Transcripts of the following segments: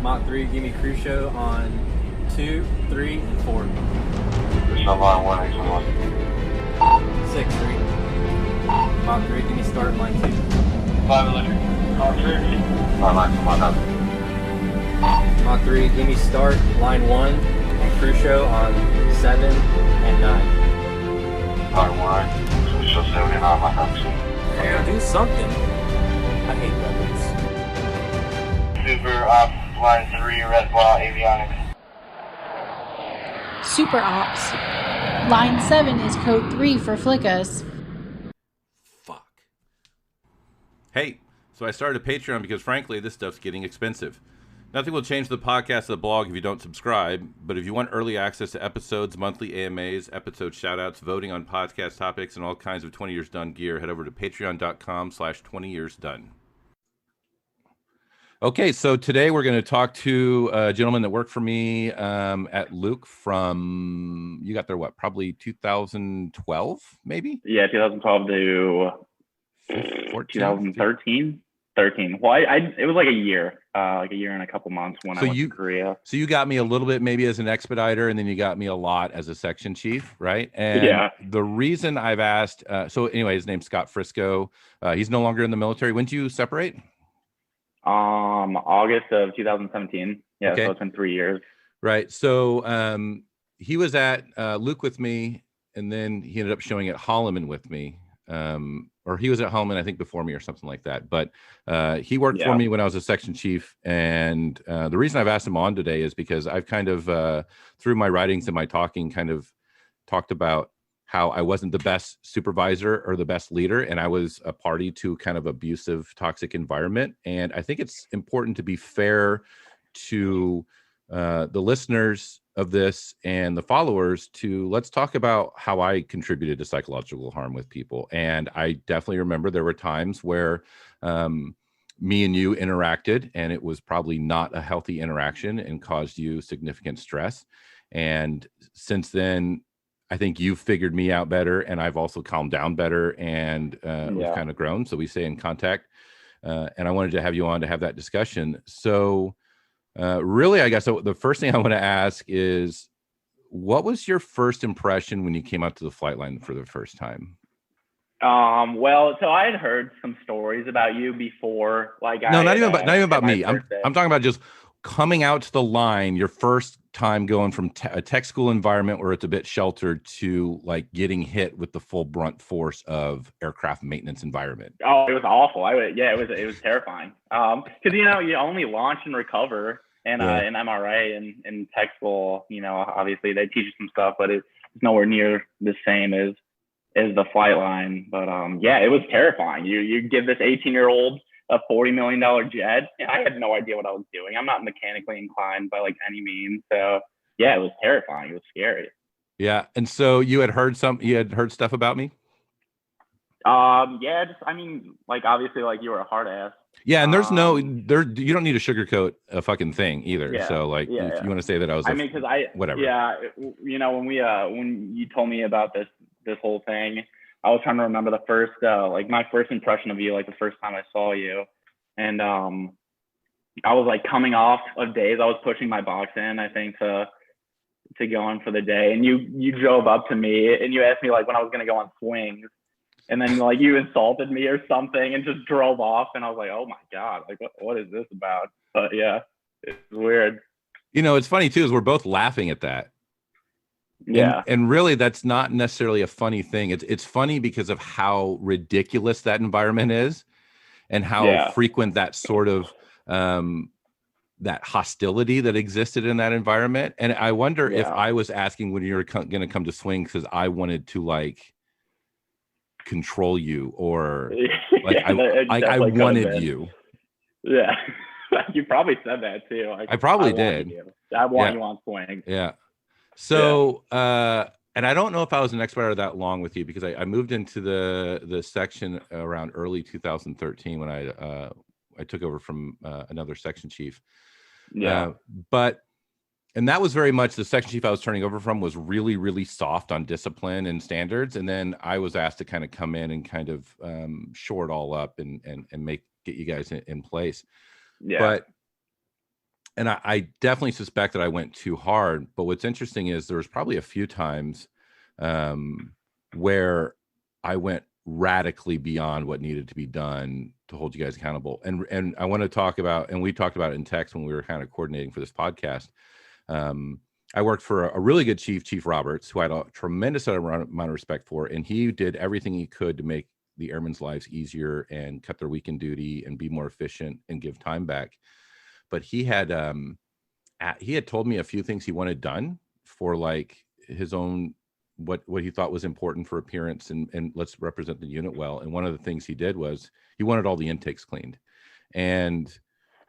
Mach 3, give me Crucio on 2, 3, and 4. Line 1, exit 1. 6, 3. Mach 3, give me start line 2. 5 electric. Mach 3. Line 1. Mach 3, give me start line 1 and Crucio on 7 and 9. Line 1, Crucio 79, Mach 2. Yeah, do something. I hate weapons. Super Ops, line 3, red ball, avionics. Super Ops. Line 7 is code 3 for Flickas. Fuck. Hey, so I started a Patreon because frankly, this stuff's getting expensive. Nothing will change the podcast or the blog if you don't subscribe, but if you want early access to episodes, monthly AMAs, episode shoutouts, voting on podcast topics, and all kinds of 20 Years Done gear, head over to patreon.com/20yearsdone. Okay, so today we're going to talk to a gentleman that worked for me at Luke from, you got there, what, probably 2012, maybe? Yeah, 2012 to 2013. 13. Well, it was like a year and a couple months when I went to Korea. So you got me a little bit maybe as an expediter, and then you got me a lot as a section chief, right? And yeah. The reason I've asked, so anyway, his name's Scott Frisco. He's no longer in the military. When did you separate? August of 2017. Yeah, okay. So it's been 3 years. Right. So he was at Luke with me, and then he ended up showing at Holloman with me. Or he was at Holloman, I think, before me or something like that. But he worked for me when I was a section chief. And the reason I've asked him on today is because I've kind of, through my writings and my talking, kind of talked about how I wasn't the best supervisor or the best leader, and I was a party to kind of abusive, toxic environment. And I think it's important to be fair to the listeners of this and the followers to let's talk about how I contributed to psychological harm with people. And I definitely remember there were times where me and you interacted, and it was probably not a healthy interaction and caused you significant stress. And since then, I think you've figured me out better, and I've also calmed down better, and we've kind of grown. So we stay in contact. And I wanted to have you on to have that discussion. So really, I guess the first thing I want to ask is, what was your first impression when you came out to the flight line for the first time? Well, so I had heard some stories about you before. Like, not even about me. I'm talking about just coming out to the line, your first time going from a tech school environment where it's a bit sheltered to like getting hit with the full brunt force of aircraft maintenance environment. Oh, it was awful. It was terrifying. Because you only launch and recover. And in MRA and tech school, obviously they teach you some stuff, but it's nowhere near the same as the flight line. But it was terrifying. You give this 18-year-old a $40 million jet. I had no idea what I was doing. I'm not mechanically inclined by like any means. So yeah, it was terrifying. It was scary. Yeah. And so you had heard stuff about me? Obviously like you were a hard ass. Yeah, and you don't need to sugarcoat a fucking thing either. Yeah, so if you want to say that I was, whatever. Yeah, when you told me about this whole thing, I was trying to remember the first, my first impression of you, like the first time I saw you, and I was like coming off of days. I was pushing my box in, I think, to go in for the day, and you drove up to me and you asked me like when I was gonna go on swings. And then like you insulted me or something and just drove off. And I was like, oh my God, like what is this about? But yeah, it's weird. It's funny too, is we're both laughing at that. Yeah. And really that's not necessarily a funny thing. It's funny because of how ridiculous that environment is and how frequent that sort of that hostility that existed in that environment. And I wonder if I was asking when you're going to come to swing because I wanted to like control you or like I wanted you. Yeah. You probably said that too. Like, I probably did. I want you on swing. Yeah. So and I don't know if I was an expert that long with you because I moved into the section around early 2013 when I took over from another section chief. Yeah. And that was very much the section chief I was turning over from was really, really soft on discipline and standards. And then I was asked to kind of come in and kind of shore it all up and get you guys in place. Yeah. But and I definitely suspect that I went too hard. But what's interesting is there was probably a few times where I went radically beyond what needed to be done to hold you guys accountable. And I want to talk about, and we talked about it in text when we were kind of coordinating for this podcast. I worked for a really good chief Roberts, who I had a tremendous amount of respect for, and he did everything he could to make the airmen's lives easier and cut their weekend duty and be more efficient and give time back. But he had told me a few things he wanted done for like his own, what he thought was important for appearance and let's represent the unit well. And one of the things he did was he wanted all the intakes cleaned. And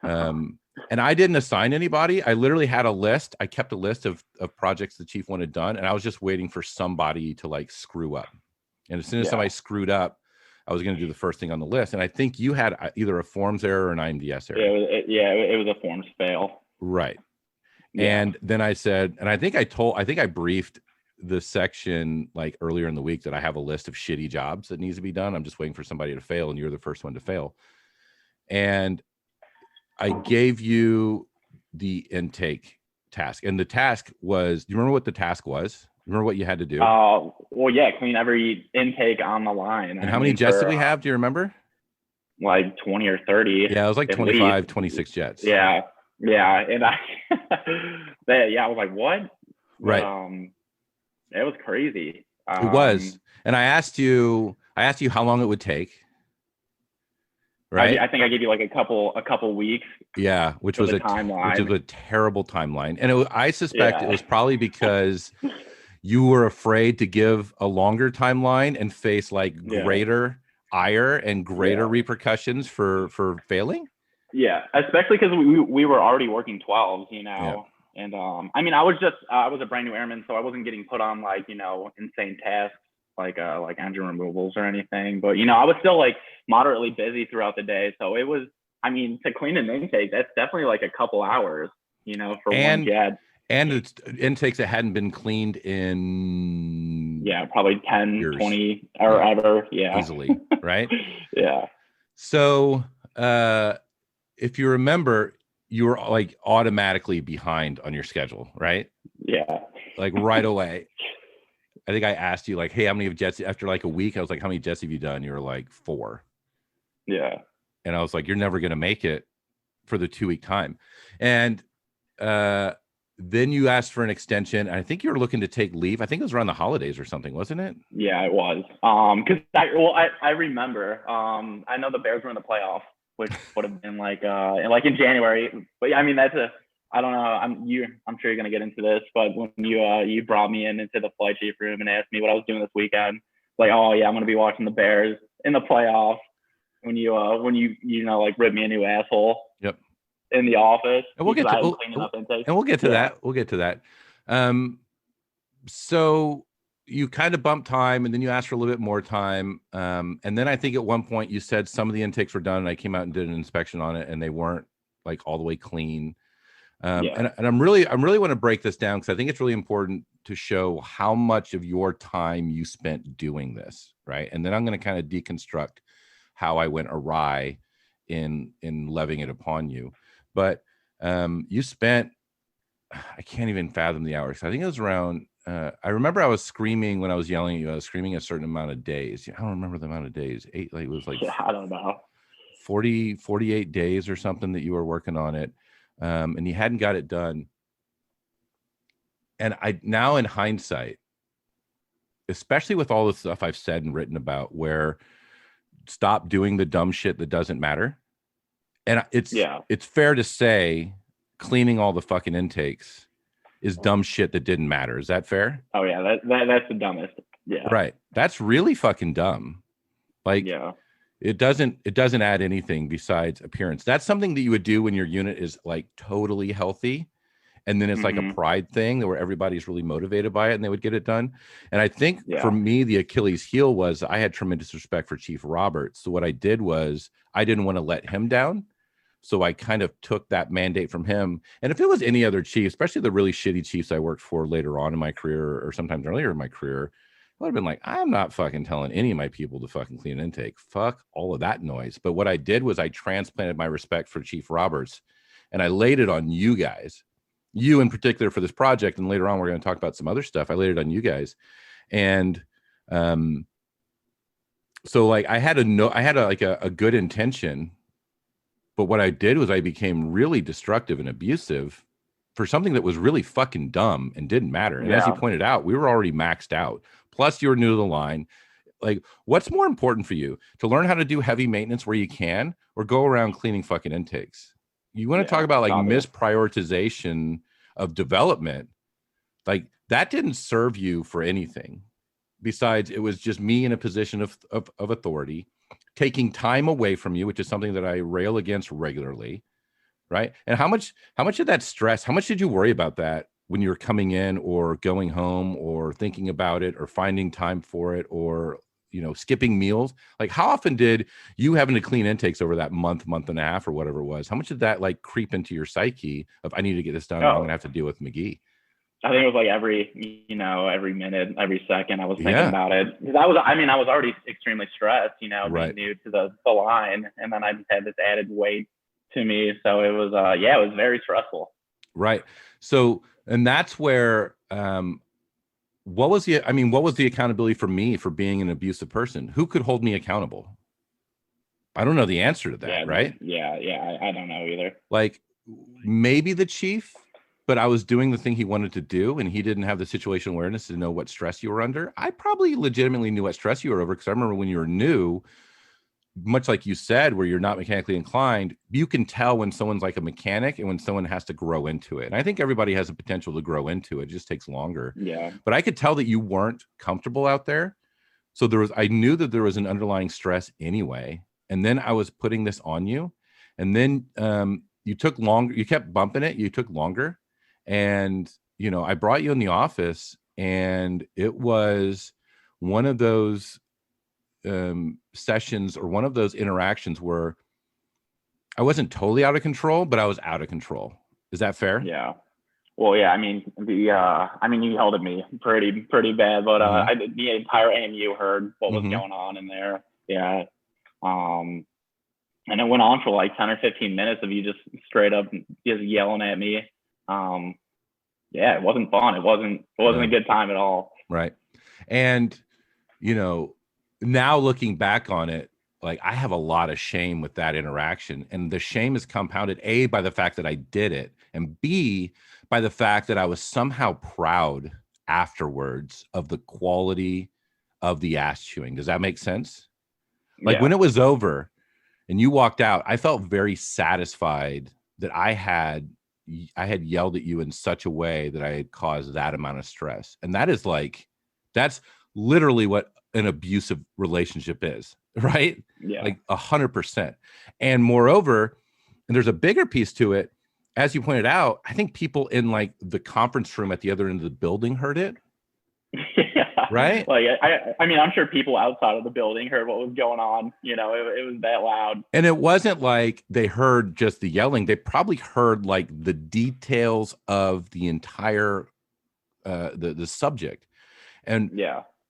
I didn't assign anybody. I literally had a list. I kept a list of projects the chief wanted done, and I was just waiting for somebody to like screw up. And as soon as somebody screwed up, I was going to do the first thing on the list. And I think you had either a forms error or an IMDS error. It was a forms fail. Right. Yeah. And then I said, and I think I briefed the section like earlier in the week that I have a list of shitty jobs that needs to be done. I'm just waiting for somebody to fail, and you're the first one to fail. And I gave you the intake task, and the task was, do you remember what the task was? Remember what you had to do? Well, yeah, clean every intake on the line. And how many jets did we have? Do you remember? Like 20 or 30. Yeah, it was like 25, 26 jets. Yeah. And I was like, what? Right. It was crazy. It was. And I asked you how long it would take. Right. I think I gave you like a couple weeks. Yeah, which was a terrible timeline. And I suspect it was probably because you were afraid to give a longer timeline and face like greater ire and greater repercussions for failing. Yeah, especially because we were already working 12s, you know. Yeah. And I mean, I was a brand new airman, so I wasn't getting put on like, you know, insane tasks like engine removals or anything. But, you know, I was still like moderately busy throughout the day. So it was, I mean, to clean an intake, that's definitely like a couple hours, you know, for one jet. And it's intakes that hadn't been cleaned in probably 10 years. 20 or ever. Easily, right? Yeah. So if you remember, you were like automatically behind on your schedule, right? Yeah. Like right away. I think I asked you like, hey, how many jets after like a week? I was like, how many jets have you done? You were like 4. Yeah. And I was like, you're never going to make it for the 2-week time. And then you asked for an extension. And I think you were looking to take leave. I think it was around the holidays or something, wasn't it? Yeah, it was. Because I remember. I know the Bears were in the playoffs, which would have been like in January. But I mean, I don't know. I'm sure you're gonna get into this, but when you brought me into the flight chief room and asked me what I was doing this weekend, like, oh yeah, I'm gonna be watching the Bears in the playoffs. When you know, like, ripped me a new asshole. Yep. In the office. And we'll get to that. We'll get to that. So you kind of bumped time, and then you asked for a little bit more time. And then I think at one point you said some of the intakes were done, and I came out and did an inspection on it, and they weren't like all the way clean. And I'm really want to break this down because I think it's really important to show how much of your time you spent doing this, right? And then I'm going to kind of deconstruct how I went awry in levying it upon you. But you spent, I can't even fathom the hours. I think it was around, I remember I was screaming when I was yelling at you. I was screaming a certain amount of days. I don't remember the amount of days. It was like, I don't know, 48 days or something that you were working on it. And you hadn't got it done. And I now in hindsight, especially with all the stuff I've said and written about where stop doing the dumb shit that doesn't matter. And it's fair to say cleaning all the fucking intakes is dumb shit that didn't matter. Is that fair? Oh yeah, that's the dumbest. Yeah. Right. That's really fucking dumb. Like, it doesn't add anything besides appearance. That's something that you would do when your unit is like totally healthy. And then it's like a pride thing where everybody's really motivated by it and they would get it done. And I think for me, the Achilles heel was I had tremendous respect for Chief Roberts. So what I did was I didn't want to let him down. So I kind of took that mandate from him. And if it was any other chief, especially the really shitty chiefs I worked for later on in my career or sometimes earlier in my career, I would have been like, I'm not fucking telling any of my people to fucking clean an intake. Fuck all of that noise. But what I did was I transplanted my respect for Chief Roberts. and I laid it on you guys, you in particular for this project. And later on, we're going to talk about some other stuff. I laid it on you guys. And, so like I had a good intention, but what I did was I became really destructive and abusive for something that was really fucking dumb and didn't matter. And as you pointed out, we were already maxed out. Plus you were new to the line. Like, what's more important for you, to learn how to do heavy maintenance where you can, or go around cleaning fucking intakes? You want to talk about like misprioritization of development? Like, that didn't serve you for anything. Besides, it was just me in a position of authority, taking time away from you, which is something that I rail against regularly, right? And how much of that stress, how much did you worry about that when you were coming in or going home or thinking about it or finding time for it, or, you know, skipping meals? Like, how often did you having to clean intakes over that month and a half or whatever it was, how much did that like creep into your psyche of, I need to get this done, or I'm gonna have to deal with McGee? I think it was like every minute, every second I was thinking about it. Because I was already extremely stressed, you know, being new to the line. And then I just had this added weight to me. So it was, it was very stressful. Right. So, and that's where, what was the accountability for me for being an abusive person? Who could hold me accountable? I don't know the answer to that, right? I don't know either. Like, maybe the chief, but I was doing the thing he wanted to do, and he didn't have the situation awareness to know what stress you were under. I probably legitimately knew what stress you were over, because I remember when you were new, much like you said, where you're not mechanically inclined, you can tell when someone's like a mechanic and when someone has to grow into it. And I think everybody has the potential to grow into it. It just takes longer. Yeah. But I could tell that you weren't comfortable out there. So I knew that there was an underlying stress anyway. And then I was putting this on you. And then you took longer, you kept bumping it, you took longer. And, you know, I brought you in the office, and it was one of those sessions, or one of those interactions where I wasn't totally out of control, but I was out of control. Is that fair? Yeah. Well, yeah. I mean, you held at me pretty bad, but the entire AMU heard what was going on in there. Yeah. And it went on for like 10 or 15 minutes of you just straight up just yelling at me. It wasn't fun. It wasn't a good time at all. Right. And, you know, now looking back on it, like, I have a lot of shame with that interaction. And the shame is compounded, A, by the fact that I did it, and B, by the fact that I was somehow proud afterwards of the quality of the ass chewing. Does that make sense? Like, when it was over and you walked out, I felt very satisfied that I had yelled at you in such a way that I had caused that amount of stress. And that's literally what an abusive relationship is, right? Yeah. Like 100%. And moreover, and there's a bigger piece to it, as you pointed out, I think people in like the conference room at the other end of the building heard it. Yeah. Right. Like, I mean, I'm sure people outside of the building heard what was going on. You know, it was that loud. And it wasn't like they heard just the yelling. They probably heard like the details of the entire, the subject. And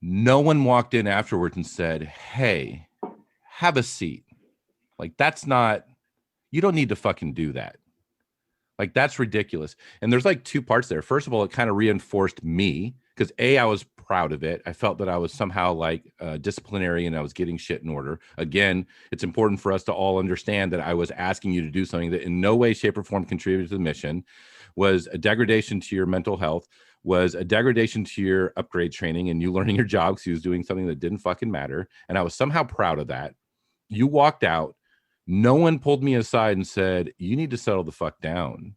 no one walked in afterwards and said, "Hey, have a seat." Like, you don't need to fucking do that. Like, that's ridiculous. And there's like two parts there. First of all, it kind of reinforced me, because I was proud of it. I felt that I was somehow like disciplinary, and I was getting shit in order. Again, it's important for us to all understand that I was asking you to do something that in no way, shape, or form contributed to the mission, was a degradation to your mental health, was a degradation to your upgrade training and you learning your job, because he was doing something that didn't fucking matter. And I was somehow proud of that. You walked out. No one pulled me aside and said, "You need to settle the fuck down."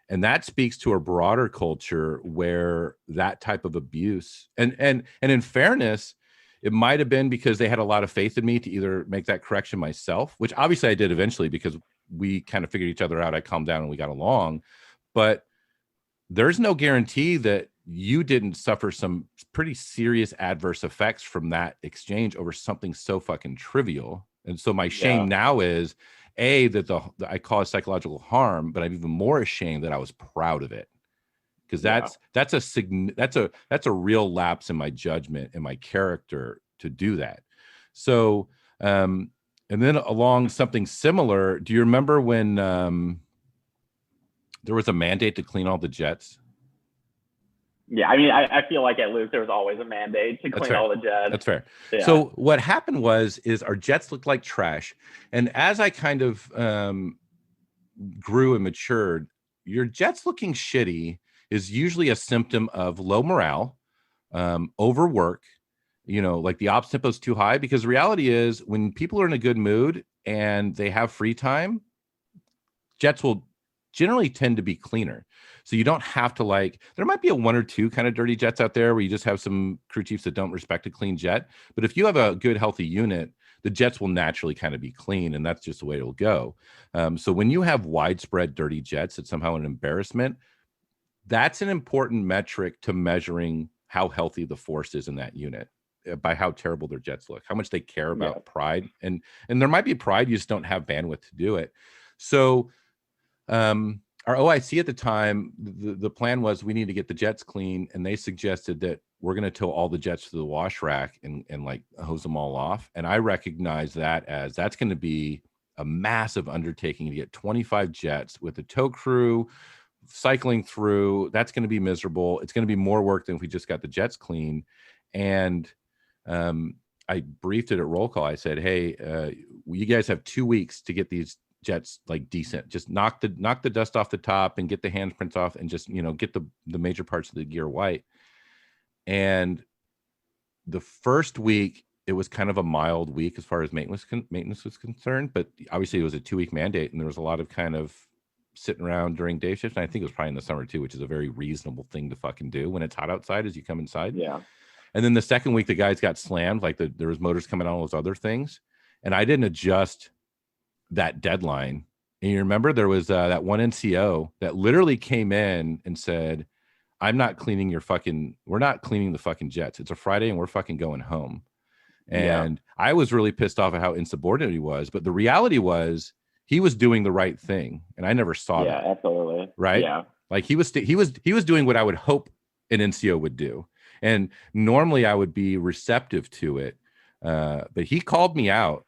And that speaks to a broader culture where that type of abuse, and in fairness, it might have been because they had a lot of faith in me to either make that correction myself, which obviously I did eventually, because we kind of figured each other out. I calmed down and we got along. But there's no guarantee that you didn't suffer some pretty serious adverse effects from that exchange over something so fucking trivial. And so my shame now is, A, that I caused psychological harm, but I'm even more ashamed that I was proud of it, because that's a real lapse in my judgment and my character to do that. So, and then along something similar, do you remember when there was a mandate to clean all the jets. Yeah, I mean, I feel like at Luke there was always a mandate to clean all the jets. That's fair. Yeah. So what happened is our jets looked like trash, and as I kind of grew and matured, your jets looking shitty is usually a symptom of low morale, overwork. Like the ops tempo is too high, because the reality is when people are in a good mood and they have free time, jets will generally tend to be cleaner. So you don't have to there might be a one or two kind of dirty jets out there where you just have some crew chiefs that don't respect a clean jet. But if you have a good, healthy unit, the jets will naturally kind of be clean, and that's just the way it'll go. So when you have widespread dirty jets, it's somehow an embarrassment. That's an important metric to measuring how healthy the force is in that unit, by how terrible their jets look, how much they care about pride. And there might be pride, you just don't have bandwidth to do it. So our OIC at the time, the plan was we need to get the jets clean, and they suggested that we're going to tow all the jets to the wash rack and hose them all off. And I recognize that as that's going to be a massive undertaking to get 25 jets with a tow crew cycling through. That's going to be miserable. It's going to be more work than if we just got the jets clean. And I briefed it at roll call. I said, hey, you guys have 2 weeks to get these jets decent. Just knock the dust off the top and get the handprints off, and just get the major parts of the gear white. And the first week, it was kind of a mild week as far as maintenance was concerned, but obviously it was a 2-week mandate, and there was a lot of kind of sitting around during day shift. And I think it was probably in the summer too, which is a very reasonable thing to fucking do when it's hot outside as you come inside. Yeah. And then the second week, the guys got slammed, there was motors coming on, all those other things, and I didn't adjust that deadline. And you remember there was that one NCO that literally came in and said, we're not cleaning the fucking jets. It's a Friday and we're fucking going home. And I was really pissed off at how insubordinate he was. But the reality was he was doing the right thing. And I never saw that. Yeah, absolutely. Right. Yeah. He was doing what I would hope an NCO would do. And normally I would be receptive to it. But he called me out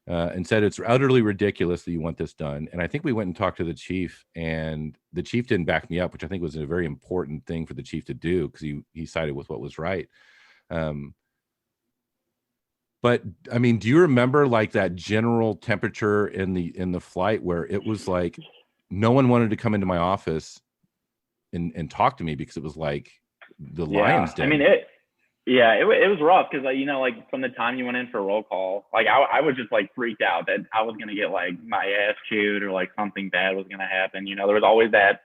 and said, it's utterly ridiculous that you want this done. And I think we went and talked to the chief, and the chief didn't back me up, which I think was a very important thing for the chief to do, because he sided with what was right. But I mean, do you remember that general temperature in the flight where it was no one wanted to come into my office and talk to me, because it was the lion's den? I mean, it was rough, because from the time you went in for roll call, I was just freaked out that I was gonna get my ass chewed, or something bad was gonna happen. There was always that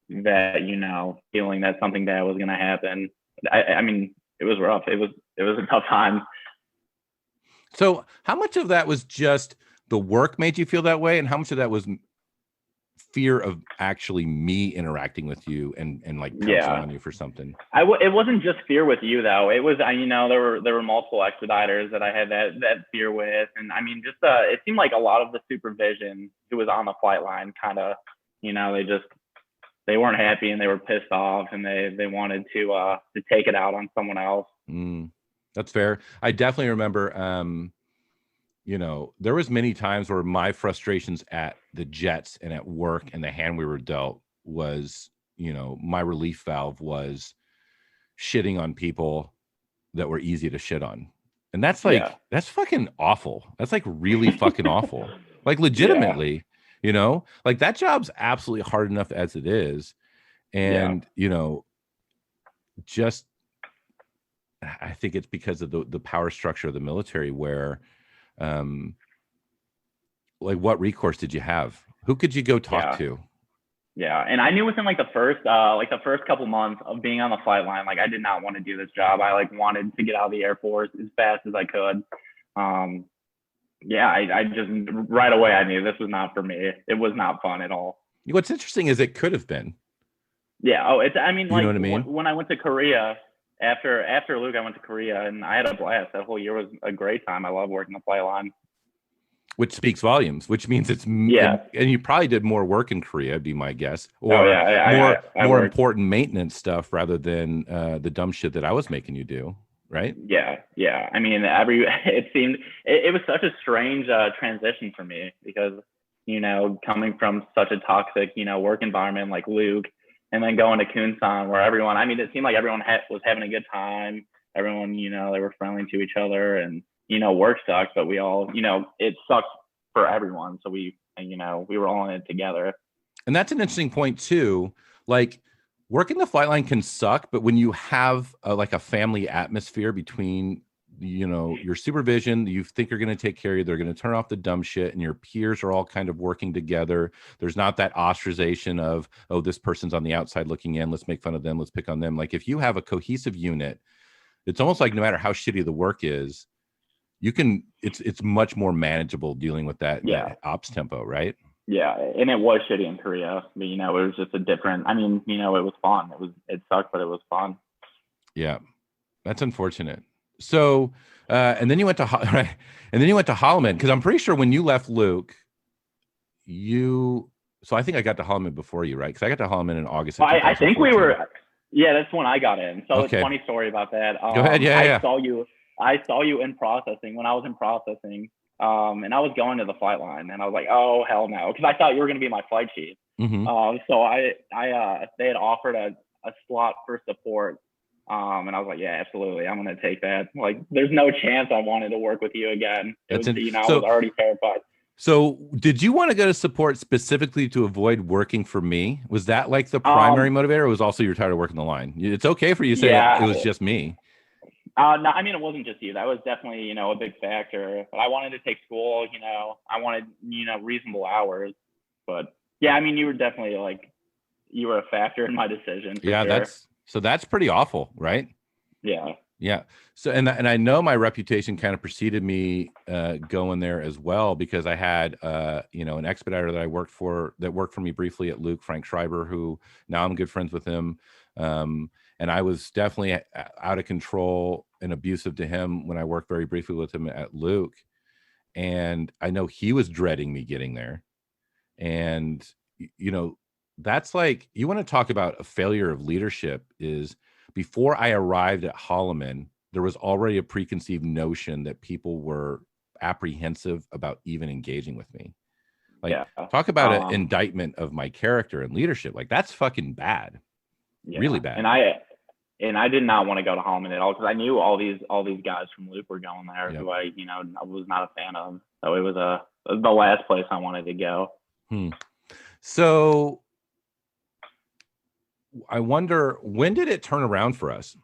feeling that something bad was gonna happen. I mean, it was rough. It was a tough time. So how much of that was just the work made you feel that way, and how much of that was fear of actually me interacting with you and pouncing on you for something? It wasn't just fear with you though. It was, there were multiple expediters that I had that fear with. And I mean, just, it seemed like a lot of the supervision who was on the flight line kind of, they weren't happy, and they were pissed off, and they wanted to take it out on someone else. That's fair. I definitely remember, there was many times where my frustrations at the jets and at work and the hand we were dealt was, my relief valve was shitting on people that were easy to shit on. And that's that's fucking awful. That's really fucking awful. Legitimately, that job's absolutely hard enough as it is. And, just, I think it's because of the power structure of the military, where what recourse did you have? Who could you go talk to? Yeah. And I knew within the first couple months of being on the flight line, I did not want to do this job. I wanted to get out of the Air Force as fast as I could. I just right away I knew this was not for me. It was not fun at all. What's interesting is it could have been. Yeah. Oh, it's, I mean, you know what I mean? When I went to Korea, after Luke, I went to Korea, and I had a blast. That whole year was a great time. I love working the flight line. Which speaks volumes, which means it's, and you probably did more work in Korea, would be my guess, or more important maintenance stuff rather than the dumb shit that I was making you do, right? Yeah. I mean, it seemed, it was such a strange transition for me, because coming from such a toxic, work environment like Luke, and then going to Kunsan where everyone, I mean, it seemed like everyone was having a good time. Everyone, they were friendly to each other, and, work sucks, but we all, it sucks for everyone. So we were all in it together. And that's an interesting point too. Like, working the flight line can suck, but when you have like a family atmosphere between, your supervision, you think you're going to take care of you, they're going to turn off the dumb shit, and your peers are all kind of working together. There's not that ostracization of, oh, this person's on the outside looking in, let's make fun of them, let's pick on them. Like, if you have a cohesive unit, it's almost like no matter how shitty the work is, it's much more manageable dealing with that ops tempo, right? Yeah, and it was shitty in Korea, but it was just a different. I mean, it was fun. It sucked, but it was fun. Yeah, that's unfortunate. So, and then you went to Holloman, because I'm pretty sure when you left Luke, so I think I got to Holloman before you, right? Because I got to Holloman in August. Well, I think we were. Yeah, that's when I got in. So okay. It's a funny story about that. Go ahead. Yeah. I saw you in processing when I was in processing. And I was going to the flight line, and I was like, oh, hell no. Because I thought you were going to be my flight chief. Mm-hmm. So they had offered a slot for support. And I was like, yeah, absolutely. I'm going to take that. Like, there's no chance I wanted to work with you again. I was already terrified. So did you want to go to support specifically to avoid working for me? Was that like the primary motivator, or was also you're tired of working the line? It's okay for you to say it was just me. No, I mean, it wasn't just you. That was definitely, a big factor. But I wanted to take school, I wanted, reasonable hours. But yeah, I mean, you were definitely you were a factor in my decision. Yeah, sure. That's pretty awful, right? Yeah. Yeah. So, and I know my reputation kind of preceded me going there as well, because I had, an expediter that I worked for that worked for me briefly at Luke, Frank Schreiber, who now I'm good friends with him. And I was definitely out of control and abusive to him when I worked very briefly with him at Luke. And I know he was dreading me getting there. And, that's like, you want to talk about a failure of leadership is, before I arrived at Holloman, there was already a preconceived notion that people were apprehensive about even engaging with me. Talk about an indictment of my character and leadership. Like, that's fucking bad. Yeah. Really bad. And I did not want to go to Holloman at all, because I knew all these guys from Luke were going there, who I was not a fan of. So it was the last place I wanted to go. So I wonder, when did it turn around for us?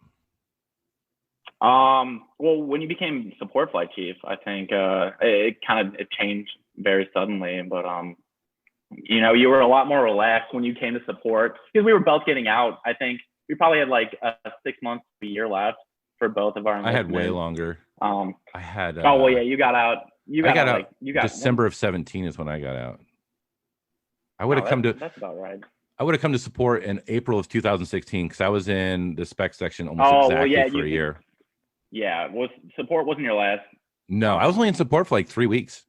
Well, when you became support flight chief, I think it changed very suddenly. But you were a lot more relaxed when you came to support, because we were both getting out. I think we probably had 6 months to a year left for both of our enlistments. I had way longer. I had. You got out. You got out. December of 2017 is when I got out. I would have come to. That's about right. I would have come to support in April of 2016, because I was in the spec section almost exactly for a year. Yeah, support wasn't your last? No, I was only in support for 3 weeks.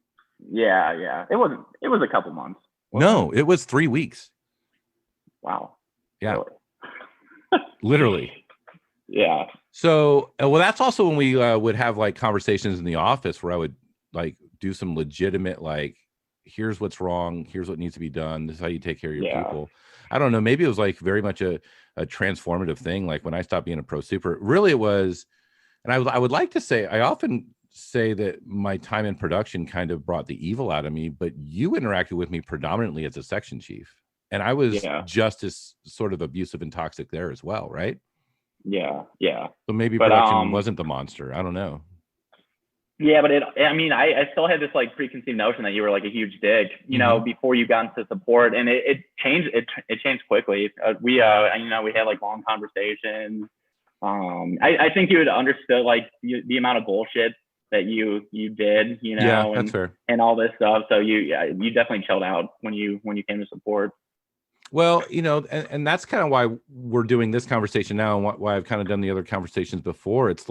Yeah. It wasn't. It was a couple months. No, it was 3 weeks. Wow. Yeah. Literally. Yeah. So, that's also when we would have conversations in the office where I would do some legitimate here's what's wrong, here's what needs to be done, this is how you take care of your people. I don't know, maybe it was very much a transformative thing. When I stopped being a pro super, really it was. And I would like to say, I often say that my time in production kind of brought the evil out of me, but you interacted with me predominantly as a section chief, and I was just as sort of abusive and toxic there as well, right? Yeah. So maybe production wasn't the monster. I don't know. Yeah, but I still had this preconceived notion that you were a huge dick, before you got into support, and it changed. It changed quickly. We had long conversations. I think you had understood the amount of bullshit that you did, that's fair, and all this stuff. So you definitely chilled out when you came to support. Well, and that's kind of why we're doing this conversation now, and why I've kind of done the other conversations before. It's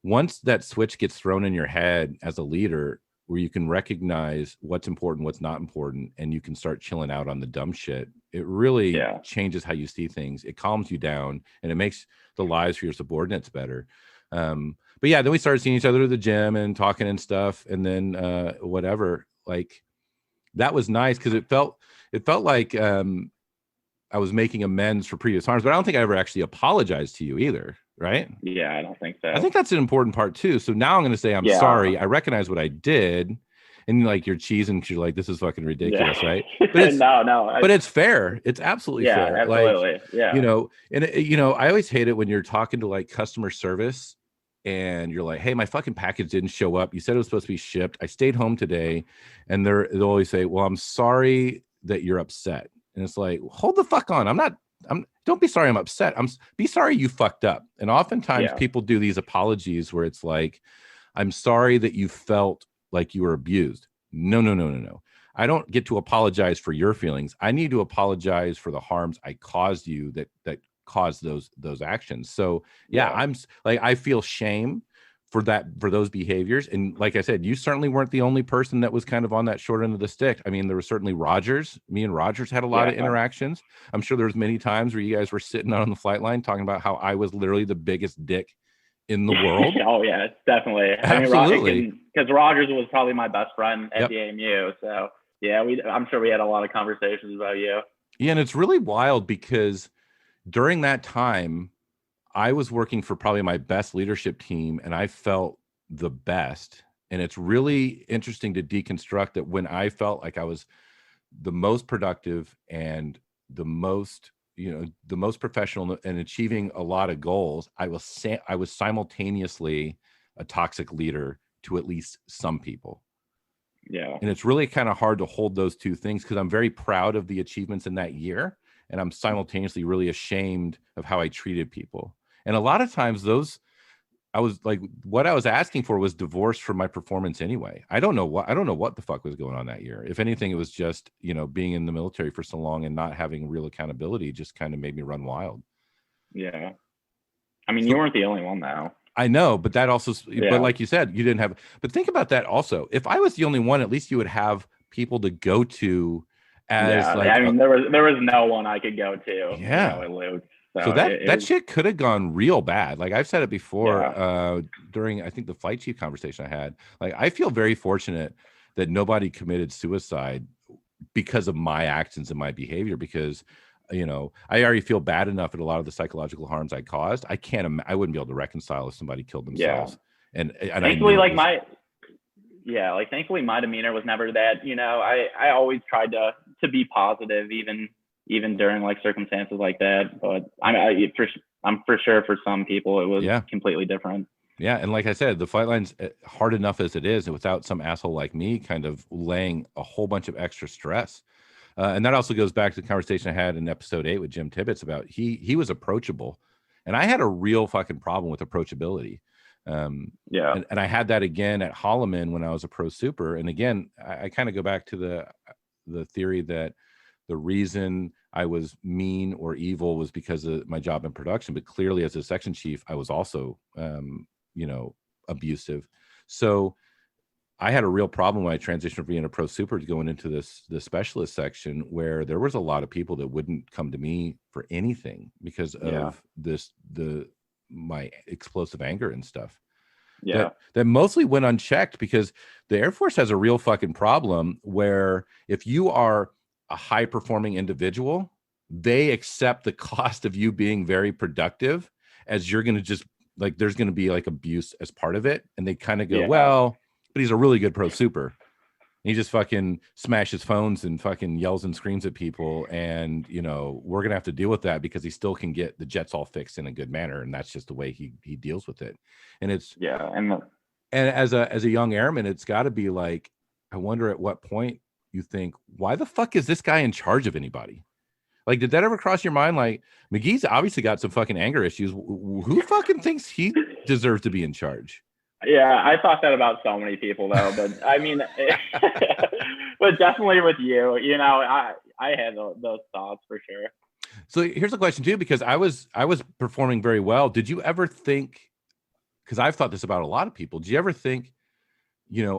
once that switch gets thrown in your head as a leader, where you can recognize what's important, what's not important, and you can start chilling out on the dumb shit, it really changes how you see things. It calms you down, and it makes the lives for your subordinates better. But yeah, then we started seeing each other at the gym and talking and stuff. And then whatever, that was nice because it felt like I was making amends for previous harms, but I don't think I ever actually apologized to you either, right? Yeah, I don't think so. I think that's an important part too. So now I'm going to say I'm sorry. I recognize what I did, and like you're cheesing because you're like, this is fucking ridiculous, right? But it's but it's fair. It's absolutely fair. Absolutely. Like, and I always hate it when you're talking to like customer service and you're like, hey, my fucking package didn't show up. You said it was supposed to be shipped. I stayed home today, and they'll always say, well, I'm sorry that you're upset. And it's like, hold the fuck on. Don't be sorry I'm upset. Be sorry you fucked up. And oftentimes people do these apologies where it's like, I'm sorry that you felt like you were abused. No. I don't get to apologize for your feelings. I need to apologize for the harms I caused you that caused those actions. So I'm like, I feel shame for those behaviors. And like I said, you certainly weren't the only person that was kind of on that short end of the stick. I mean, there was certainly Rogers. Me and Rogers had a lot of interactions. I'm sure there was many times where you guys were sitting on the flight line talking about how I was literally the biggest dick in the world. Oh yeah, definitely. Absolutely. Because Rogers was probably my best friend at the AMU. So yeah, I'm sure we had a lot of conversations about you. Yeah, and it's really wild because during that time, I was working for probably my best leadership team, and I felt the best. And it's really interesting to deconstruct that when I felt like I was the most productive and the most professional and achieving a lot of goals, I was simultaneously a toxic leader to at least some people. Yeah. And it's really kind of hard to hold those two things because I'm very proud of the achievements in that year. And I'm simultaneously really ashamed of how I treated people. And a lot of times I was like, what I was asking for was divorce from my performance anyway. I don't know what the fuck was going on that year. If anything, it was just, being in the military for so long and not having real accountability just kind of made me run wild. Yeah. I mean, you weren't the only one though. I know, but that also, but like you said, you didn't have, but think about that also. If I was the only one, at least you would have people to go to I mean, there was no one I could go to. Yeah. At Luke. So that shit could have gone real bad. Like I've said it before during, I think the flight chief conversation I had, like, I feel very fortunate that nobody committed suicide because of my actions and my behavior, because, I already feel bad enough at a lot of the psychological harms I caused. I wouldn't be able to reconcile if somebody killed themselves. Yeah. And thankfully, thankfully my demeanor was never that, I always tried to be positive, even during like circumstances like that. But I'm for sure for some people it was completely different. Yeah, and like I said, the flight line's hard enough as it is, without some asshole like me kind of laying a whole bunch of extra stress. And that also goes back to the conversation I had in episode 8 with Jim Tibbetts about he was approachable, and I had a real fucking problem with approachability. And I had that again at Holloman when I was a pro super. And again, I kind of go back to the theory that the reason I was mean or evil was because of my job in production, but clearly as a section chief, I was also, abusive. So I had a real problem when I transitioned from being a pro super to going into the specialist section, where there was a lot of people that wouldn't come to me for anything because of my explosive anger and stuff. Yeah. That mostly went unchecked, because the Air Force has a real fucking problem where if you are a high performing individual, they accept the cost of you being very productive, as you're going to just like, there's going to be like abuse as part of it. And they kind of go, well, but he's a really good pro super. He just fucking smashes phones and fucking yells and screams at people. And, we're going to have to deal with that because he still can get the jets all fixed in a good manner. And that's just the way he deals with it. And it's, and as a young airman, it's got to be like, I wonder at what point you think, why the fuck is this guy in charge of anybody? Like, did that ever cross your mind? Like, McGee's obviously got some fucking anger issues. Who fucking thinks he deserves to be in charge? Yeah, I thought that about so many people though, but I mean, but definitely with you, I had those thoughts for sure. So here's a question too, because I was performing very well. Did you ever think, because I've thought this about a lot of people, did you ever think,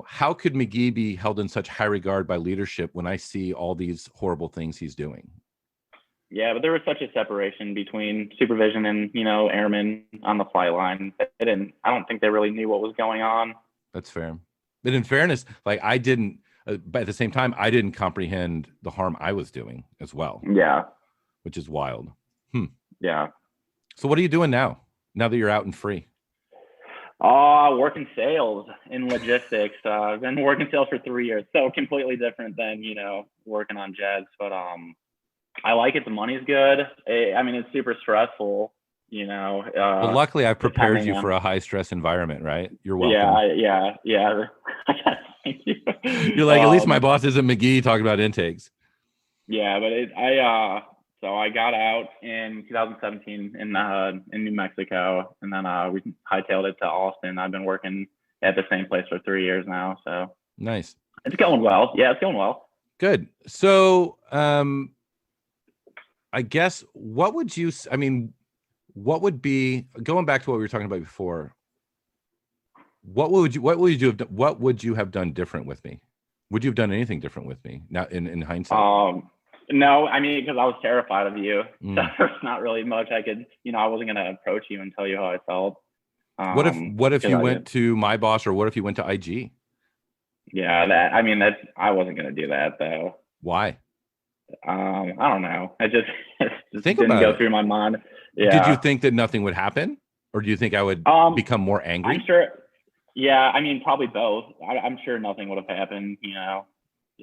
how could McGee be held in such high regard by leadership when I see all these horrible things he's doing? Yeah, but there was such a separation between supervision and, airmen on the flight line. I don't think they really knew what was going on. That's fair. But in fairness, like I didn't but at the same time, I didn't comprehend the harm I was doing as well. Yeah. Which is wild. Yeah. So what are you doing now that you're out and free? Working sales in logistics. I've been working sales for 3 years, so completely different than, working on jets. But I like it. The money's good. It's super stressful, Well, luckily I've prepared you for a high stress environment, right? You're welcome. Yeah. Thank you. You're like, at least my boss isn't McGee talking about intakes. Yeah, but so I got out in 2017 in New Mexico, and then we hightailed it to Austin. I've been working at the same place for 3 years now, so nice. It's going well. Yeah, it's going well. Good. So, I guess what would be, going back to what we were talking about before? What would you have done different with me? Would you have done anything different with me now in hindsight? No, because I was terrified of you. So there's not really much I could, I wasn't gonna approach you and tell you how I felt. What if you went to my boss, or what if you went to IG? Yeah, I wasn't gonna do that though. Why? I don't know. I just think didn't about go it. through my mind. Yeah. Did you think that nothing would happen, or do you think I would become more angry? I'm sure. Yeah, probably both. I'm sure nothing would have happened.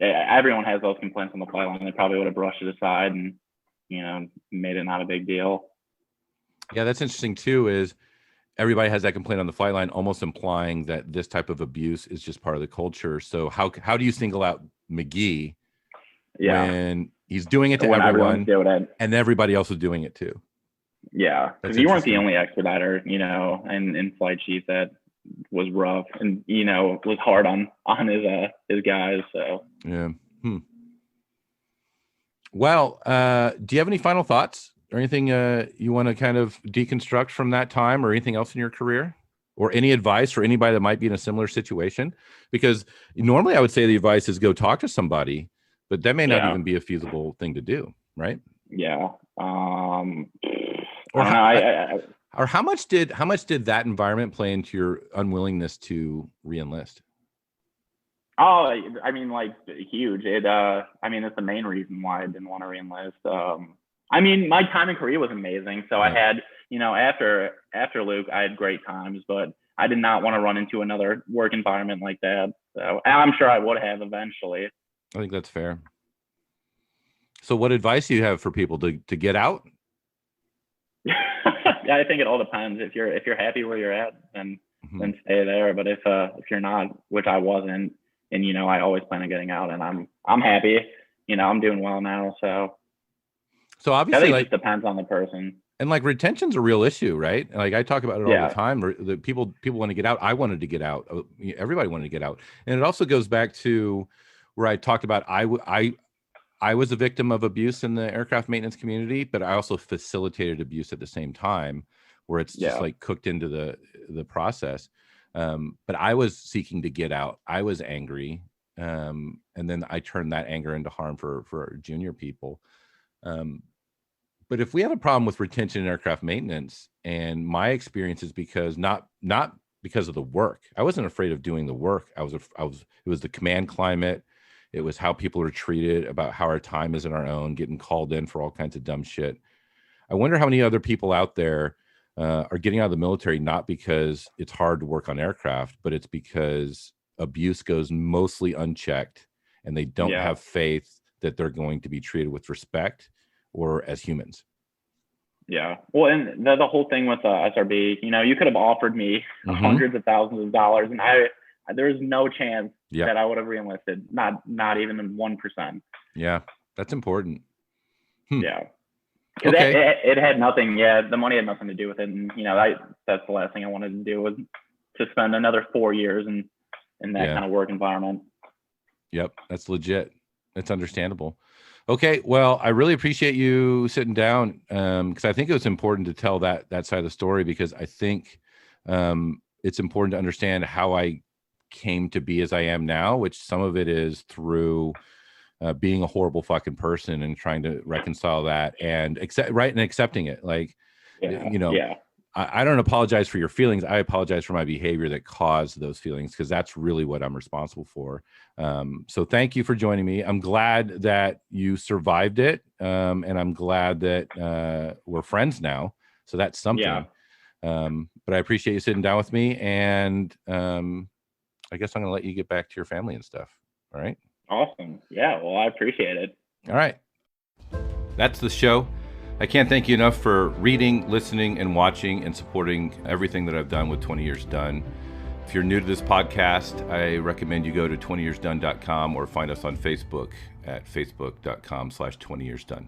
Everyone has those complaints on the flight line. They probably would have brushed it aside and, made it not a big deal. Yeah, that's interesting too, is everybody has that complaint on the flight line, almost implying that this type of abuse is just part of the culture. So how do you single out McGee when he's doing it to everyone and everybody else is doing it too? Yeah, because you weren't the only expediter, in flight chief that was rough and, was hard on his guys. So yeah. Well, do you have any final thoughts or anything you want to kind of deconstruct from that time, or anything else in your career, or any advice for anybody that might be in a similar situation? Because normally I would say the advice is go talk to somebody, but that may not even be a feasible thing to do, right? Yeah. Or how much did that environment play into your unwillingness to re-enlist? Oh, huge. It's the main reason why I didn't want to re-enlist. My time in Korea was amazing. So I had, after Luke, I had great times, but I did not want to run into another work environment like that. So I'm sure I would have eventually. I think that's fair. So what advice do you have for people to get out? Yeah, I think it all depends. If you're happy where you're at, then stay there. But if you're not, which I wasn't, and I always plan on getting out, and I'm happy. I'm doing well now. So obviously, it just depends on the person. And retention's a real issue, right? Like I talk about it all the time. The people want to get out. I wanted to get out. Everybody wanted to get out, and it also goes back to where I talked about I was a victim of abuse in the aircraft maintenance community, but I also facilitated abuse at the same time, where it's just cooked into the process. But I was seeking to get out. I was angry. And then I turned that anger into harm for junior people. But if we have a problem with retention in aircraft maintenance, and my experience is because not because of the work, I wasn't afraid of doing the work. It was the command climate. It was how people are treated, about how our time isn't our own, getting called in for all kinds of dumb shit. I wonder how many other people out there are getting out of the military, not because it's hard to work on aircraft, but it's because abuse goes mostly unchecked and they don't have faith that they're going to be treated with respect or as humans. Yeah. Well, and the whole thing with SRB, you could have offered me hundreds of thousands of dollars, and there's no chance that I would have re-enlisted. Not even 1%. Yeah, that's important. Yeah. Okay. It had nothing. Yeah, the money had nothing to do with it, and that's the last thing I wanted to do, was to spend another 4 years in that kind of work environment. Yep, that's legit. That's understandable. Okay, well, I really appreciate you sitting down, because I think it was important to tell that side of the story, because I think it's important to understand how I came to be as I am now, which some of it is through being a horrible fucking person and trying to reconcile that and accepting it. I don't apologize for your feelings. I apologize for my behavior that caused those feelings, because that's really what I'm responsible for. So thank you for joining me. I'm glad that you survived it. And I'm glad that we're friends now. So that's something. Yeah. But I appreciate you sitting down with me. And I guess I'm going to let you get back to your family and stuff. All right. Awesome. Yeah. Well, I appreciate it. All right. That's the show. I can't thank you enough for reading, listening, and watching and supporting everything that I've done with 20 Years Done. If you're new to this podcast, I recommend you go to 20yearsdone.com or find us on Facebook at facebook.com/20yearsdone.